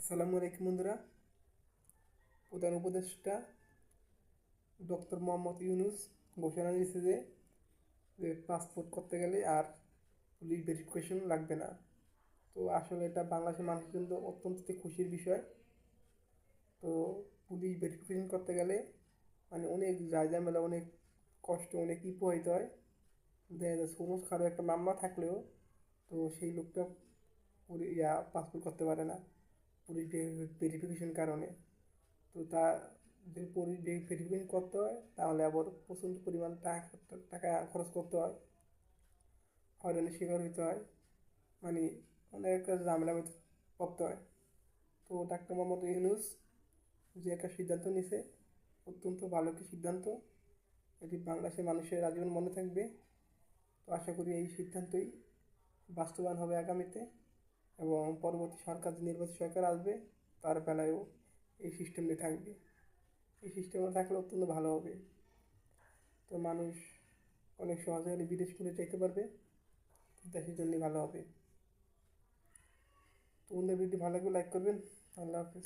আসসালামু আলাইকুম বন্ধুরা। প্রধান উপদেষ্টা ডক্টর মোহাম্মদ ইউনুস ঘোষণা দিয়েছে যে পাসপোর্ট করতে গেলে আর পুলিশ ভেরিফিকেশন লাগবে না। তো আসলে এটা বাংলাদেশের মানুষের জন্য অত্যন্ত খুশির বিষয়। তো পুলিশ ভেরিফিকেশন করতে গেলে মানে অনেক ঝামেলা, অনেক কষ্ট, অনেক পোহাইতে হয়। দেখা যায় সমস্ত কারো একটা মামলা থাকলেও তো সেই লোকটা পাসপোর্ট করতে পারে না পুলিশ ভেরিফিকেশন কারণে। তো তা যদি ভেরিফিকেশন করতে হয় তাহলে আবার প্রচণ্ড পরিমাণ টাকা খরচ করতে হয়, হয়রানির শিকার হইতে হয়, মানে অনেক একটা ঝামেলা পড়তে হয়। তো ডাক্তার মোহাম্মদ ইউনূস যে একটা সিদ্ধান্ত নিছে, অত্যন্ত ভালো একটি সিদ্ধান্ত। এটি বাংলাদেশের মানুষের আজীবন মনে থাকবে। তো আশা করি এই সিদ্ধান্তই বাস্তবায়ন হবে আগামীতে, এবং পরবর্তী সরকার, যে নির্বাচিত সরকার আসবে, তার বেলায়ও এই সিস্টেমটি থাকবে। এই সিস্টেমটা থাকলে অত্যন্ত ভালো হবে। তো মানুষ অনেক সহজে বিদেশ করে যেতে পারবে, দেশের জন্যই ভালো হবে। তো বন্ধুদের ভিডিও ভালো লাগলে লাইক করবেন। আল্লাহ হাফিজ।